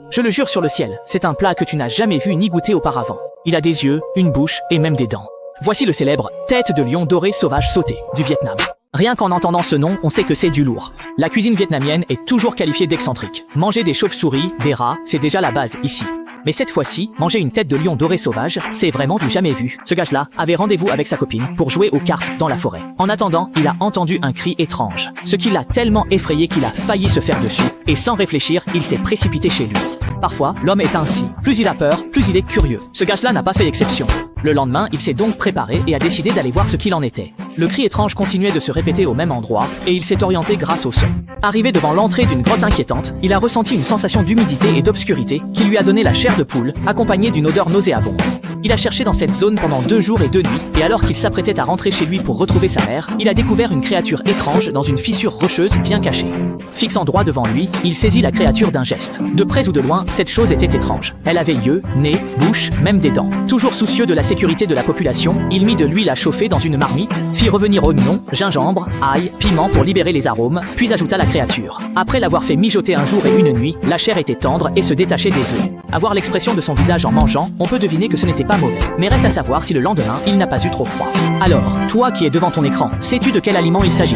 Je le jure sur le ciel, c'est un plat que tu n'as jamais vu ni goûté auparavant. Il a des yeux, une bouche et même des dents. Voici le célèbre tête de lion doré sauvage sauté du Vietnam. Rien qu'en entendant ce nom, on sait que c'est du lourd. La cuisine vietnamienne est toujours qualifiée d'excentrique. Manger des chauves-souris, des rats, c'est déjà la base ici. Mais cette fois-ci, manger une tête de lion doré sauvage, c'est vraiment du jamais vu. Ce gage-là avait rendez-vous avec sa copine pour jouer aux cartes dans la forêt. En attendant, il a entendu un cri étrange, ce qui l'a tellement effrayé qu'il a failli se faire dessus, et sans réfléchir, il s'est précipité chez lui. Parfois, l'homme est ainsi. Plus il a peur, plus il est curieux. Ce gage-là n'a pas fait exception. Le lendemain, il s'est donc préparé et a décidé d'aller voir ce qu'il en était. Le cri étrange continuait de se répéter au même endroit, et il s'est orienté grâce au son. Arrivé devant l'entrée d'une grotte inquiétante, il a ressenti une sensation d'humidité et d'obscurité qui lui a donné la chair de poule, accompagnée d'une odeur nauséabonde. Il a cherché dans cette zone pendant 2 jours et 2 nuits, et alors qu'il s'apprêtait à rentrer chez lui pour retrouver sa mère, il a découvert une créature étrange dans une fissure rocheuse bien cachée. Fixant droit devant lui, il saisit la créature d'un geste. De près ou de loin, cette chose était étrange. Elle avait yeux, nez, bouche, même des dents. Toujours soucieux de la sécurité de la population, il mit de l'huile à chauffer dans une marmite, fit revenir oignon, gingembre, ail, piment pour libérer les arômes, puis ajouta la créature. Après l'avoir fait mijoter un jour et une nuit, la chair était tendre et se détachait des œufs. À voir l'expression de son visage en mangeant, on peut deviner que ce n'était pas mauvais. Mais reste à savoir si le lendemain, il n'a pas eu trop froid. Alors, toi qui es devant ton écran, sais-tu de quel aliment il s'agit ?